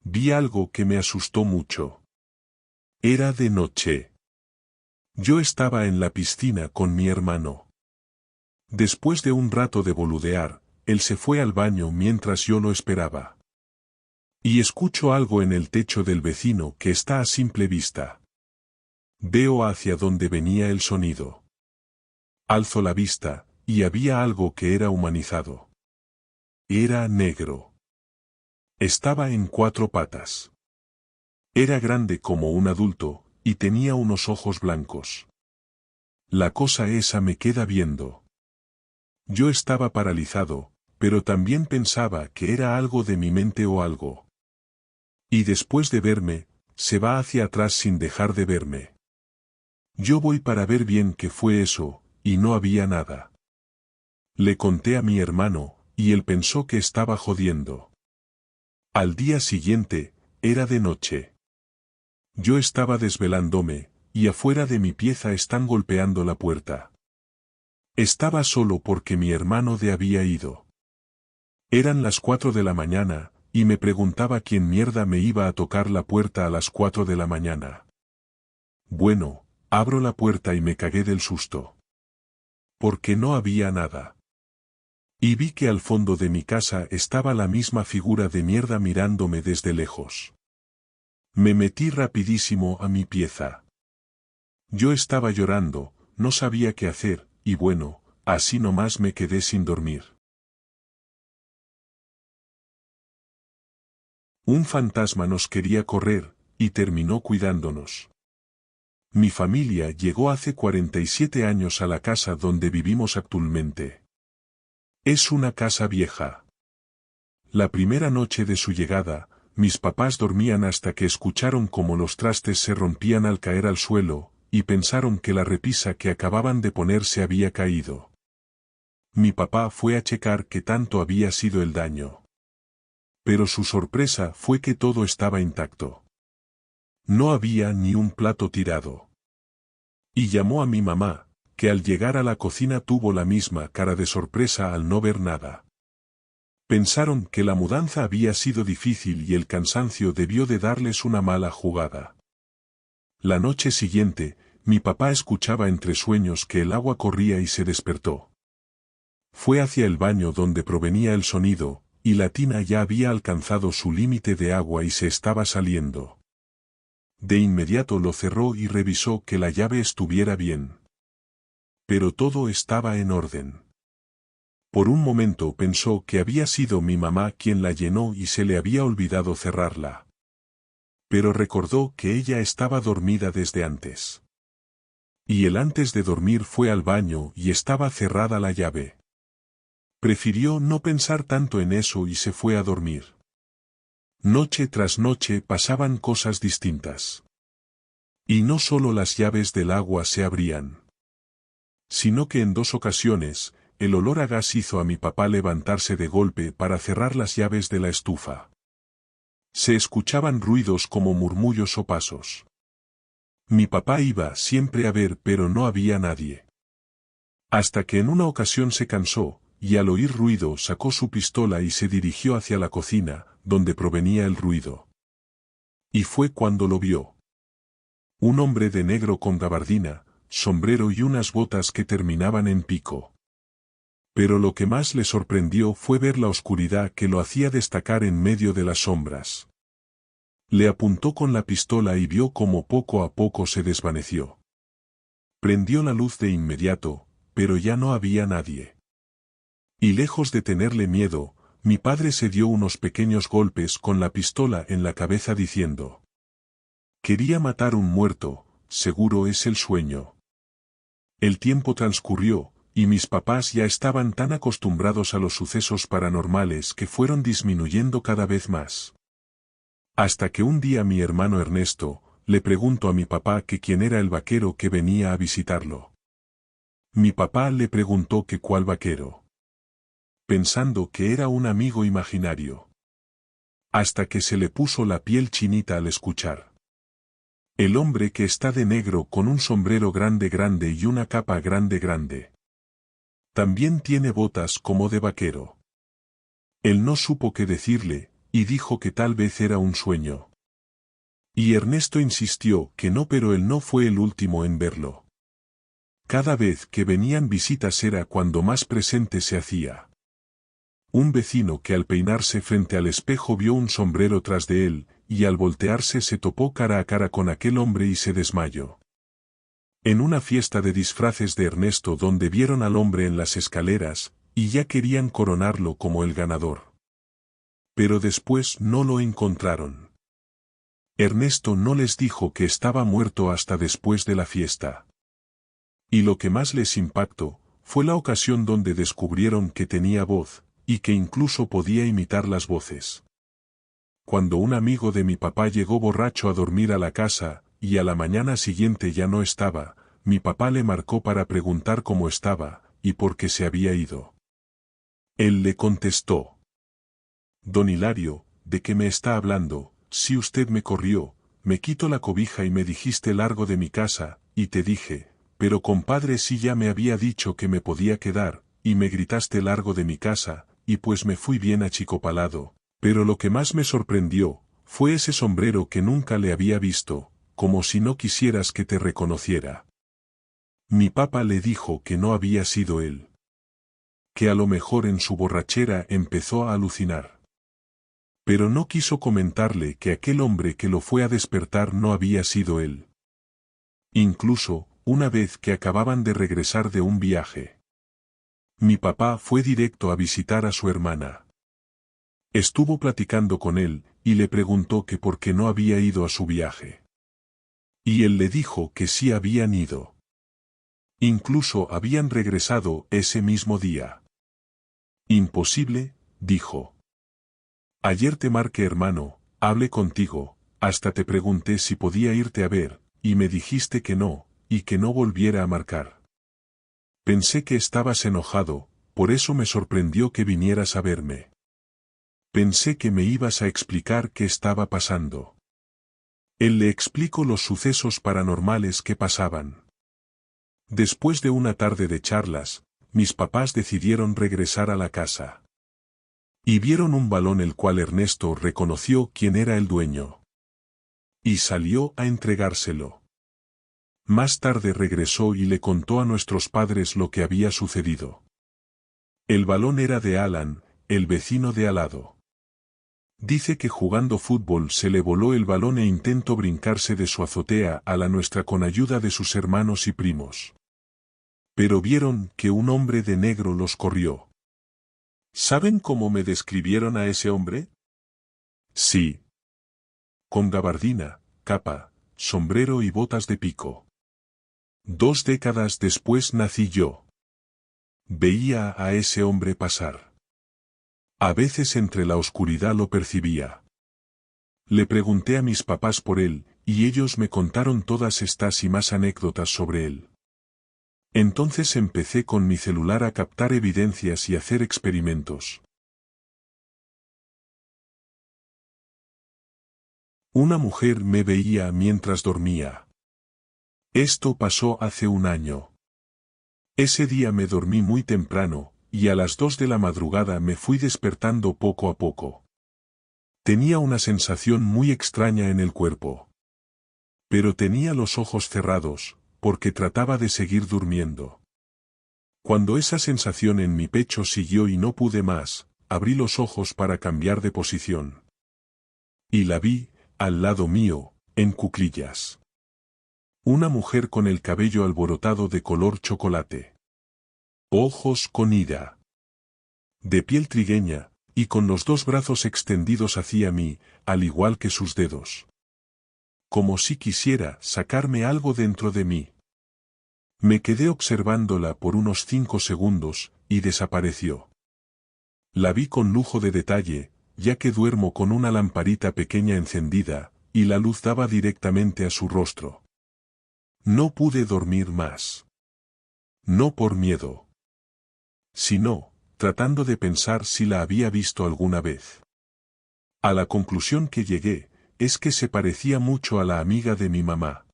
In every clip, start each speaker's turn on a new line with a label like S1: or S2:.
S1: Vi algo que me asustó mucho. Era de noche. Yo estaba en la piscina con mi hermano. Después de un rato de boludear, él se fue al baño mientras yo lo esperaba. Y escucho algo en el techo del vecino que está a simple vista. Veo hacia donde venía el sonido. Alzo la vista, y había algo que era humanizado. Era negro. Estaba en 4 patas. Era grande como un adulto, y tenía unos ojos blancos. La cosa esa me queda viendo. Yo estaba paralizado, pero también pensaba que era algo de mi mente o algo. Y después de verme, se va hacia atrás sin dejar de verme. Yo voy para ver bien qué fue eso, y no había nada. Le conté a mi hermano, y él pensó que estaba jodiendo. Al día siguiente, era de noche. Yo estaba desvelándome, y afuera de mi pieza están golpeando la puerta. Estaba solo porque mi hermano había ido. Eran las 4 de la mañana, y me preguntaba quién mierda me iba a tocar la puerta a las 4 de la mañana. Bueno, abro la puerta y me cagué del susto. Porque no había nada. Y vi que al fondo de mi casa estaba la misma figura de mierda mirándome desde lejos. Me metí rapidísimo a mi pieza. Yo estaba llorando, no sabía qué hacer, y bueno, así nomás me quedé sin dormir. Un fantasma nos quería correr, y terminó cuidándonos. Mi familia llegó hace 47 años a la casa donde vivimos actualmente. Es una casa vieja. La primera noche de su llegada, mis papás dormían hasta que escucharon cómo los trastes se rompían al caer al suelo, y pensaron que la repisa que acababan de poner se había caído. Mi papá fue a checar qué tanto había sido el daño. Pero su sorpresa fue que todo estaba intacto. No había ni un plato tirado. Y llamó a mi mamá, que al llegar a la cocina tuvo la misma cara de sorpresa al no ver nada. Pensaron que la mudanza había sido difícil y el cansancio debió de darles una mala jugada. La noche siguiente, mi papá escuchaba entre sueños que el agua corría y se despertó. Fue hacia el baño donde provenía el sonido, y la tina ya había alcanzado su límite de agua y se estaba saliendo. De inmediato lo cerró y revisó que la llave estuviera bien. Pero todo estaba en orden. Por un momento pensó que había sido mi mamá quien la llenó y se le había olvidado cerrarla. Pero recordó que ella estaba dormida desde antes. Y él antes de dormir fue al baño y estaba cerrada la llave. Prefirió no pensar tanto en eso y se fue a dormir. Noche tras noche pasaban cosas distintas. Y no solo las llaves del agua se abrían, sino que en 2 ocasiones, el olor a gas hizo a mi papá levantarse de golpe para cerrar las llaves de la estufa. Se escuchaban ruidos como murmullos o pasos. Mi papá iba siempre a ver pero no había nadie. Hasta que en una ocasión se cansó, y al oír ruido sacó su pistola y se dirigió hacia la cocina, donde provenía el ruido. Y fue cuando lo vio. Un hombre de negro con gabardina, sombrero y unas botas que terminaban en pico. Pero lo que más le sorprendió fue ver la oscuridad que lo hacía destacar en medio de las sombras. Le apuntó con la pistola y vio cómo poco a poco se desvaneció. Prendió la luz de inmediato, pero ya no había nadie. Y lejos de tenerle miedo, mi padre se dio unos pequeños golpes con la pistola en la cabeza diciendo: quería matar un muerto, seguro es el sueño. El tiempo transcurrió, y mis papás ya estaban tan acostumbrados a los sucesos paranormales que fueron disminuyendo cada vez más. Hasta que un día mi hermano Ernesto le preguntó a mi papá que quién era el vaquero que venía a visitarlo. Mi papá le preguntó que cuál vaquero, pensando que era un amigo imaginario. Hasta que se le puso la piel chinita al escuchar. El hombre que está de negro con un sombrero grande y una capa grande. También tiene botas como de vaquero. Él no supo qué decirle, y dijo que tal vez era un sueño. Y Ernesto insistió que no, pero él no fue el último en verlo. Cada vez que venían visitas era cuando más presente se hacía. Un vecino que al peinarse frente al espejo vio un sombrero tras de él, y al voltearse se topó cara a cara con aquel hombre y se desmayó. En una fiesta de disfraces de Ernesto donde vieron al hombre en las escaleras, y ya querían coronarlo como el ganador. Pero después no lo encontraron. Ernesto no les dijo que estaba muerto hasta después de la fiesta. Y lo que más les impactó, fue la ocasión donde descubrieron que tenía voz, y que incluso podía imitar las voces. Cuando un amigo de mi papá llegó borracho a dormir a la casa, y a la mañana siguiente ya no estaba, mi papá le marcó para preguntar cómo estaba, y por qué se había ido. Él le contestó: Don Hilario, ¿de qué me está hablando? Si usted me corrió, me quitó la cobija y me dijiste largo de mi casa, y te dije, pero compadre, si ya me había dicho que me podía quedar, y me gritaste largo de mi casa, y pues me fui bien achicopalado, pero lo que más me sorprendió, fue ese sombrero que nunca le había visto, como si no quisieras que te reconociera. Mi papá le dijo que no había sido él. Que a lo mejor en su borrachera empezó a alucinar. Pero no quiso comentarle que aquel hombre que lo fue a despertar no había sido él. Incluso, una vez que acababan de regresar de un viaje, mi papá fue directo a visitar a su hermana. Estuvo platicando con él, y le preguntó que por qué no había ido a su viaje. Y él le dijo que sí habían ido. Incluso habían regresado ese mismo día. Imposible, dijo. Ayer te marqué, hermano, hablé contigo, hasta te pregunté si podía irte a ver, y me dijiste que no, y que no volviera a marcar. Pensé que estabas enojado, por eso me sorprendió que vinieras a verme. Pensé que me ibas a explicar qué estaba pasando. Él le explicó los sucesos paranormales que pasaban. Después de una tarde de charlas, mis papás decidieron regresar a la casa. Y vieron un balón el cual Ernesto reconoció quién era el dueño. Y salió a entregárselo. Más tarde regresó y le contó a nuestros padres lo que había sucedido. El balón era de Alan, el vecino de al lado. Dice que jugando fútbol se le voló el balón e intentó brincarse de su azotea a la nuestra con ayuda de sus hermanos y primos. Pero vieron que un hombre de negro los corrió. ¿Saben cómo me describieron a ese hombre? Sí. Con gabardina, capa, sombrero y botas de pico. 2 décadas después nací yo. Veía a ese hombre pasar. A veces entre la oscuridad lo percibía. Le pregunté a mis papás por él, y ellos me contaron todas estas y más anécdotas sobre él. Entonces empecé con mi celular a captar evidencias y hacer experimentos. Una mujer me veía mientras dormía. Esto pasó hace un año. Ese día me dormí muy temprano, y a las 2 de la madrugada me fui despertando poco a poco. Tenía una sensación muy extraña en el cuerpo. Pero tenía los ojos cerrados, porque trataba de seguir durmiendo. Cuando esa sensación en mi pecho siguió y no pude más, abrí los ojos para cambiar de posición. Y la vi, al lado mío, en cuclillas. Una mujer con el cabello alborotado de color chocolate. Ojos con ira. De piel trigueña, y con los 2 brazos extendidos hacia mí, al igual que sus dedos. Como si quisiera sacarme algo dentro de mí. Me quedé observándola por unos 5 segundos, y desapareció. La vi con lujo de detalle, ya que duermo con una lamparita pequeña encendida, y la luz daba directamente a su rostro. No pude dormir más. No por miedo, sino, tratando de pensar si la había visto alguna vez. A la conclusión que llegué, es que se parecía mucho a la amiga de mi mamá.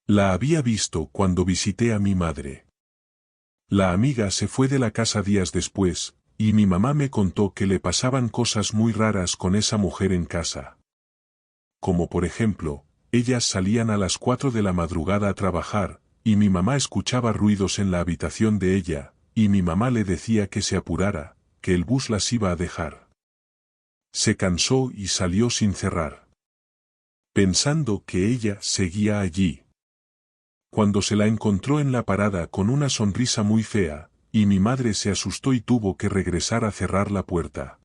S1: La había visto cuando visité a mi madre. La amiga se fue de la casa días después, y mi mamá me contó que le pasaban cosas muy raras con esa mujer en casa. Como por ejemplo, ellas salían a las 4 de la madrugada a trabajar, y mi mamá escuchaba ruidos en la habitación de ella, y mi mamá le decía que se apurara, que el bus las iba a dejar. Se cansó y salió sin cerrar, pensando que ella seguía allí. Cuando se la encontró en la parada con una sonrisa muy fea, y mi madre se asustó y tuvo que regresar a cerrar la puerta.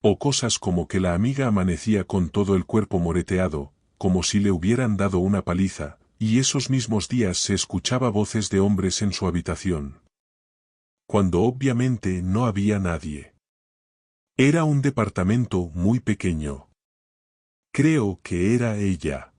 S1: O cosas como que la amiga amanecía con todo el cuerpo moreteado, como si le hubieran dado una paliza, y esos mismos días se escuchaba voces de hombres en su habitación. Cuando obviamente no había nadie. Era un departamento muy pequeño. Creo que era ella.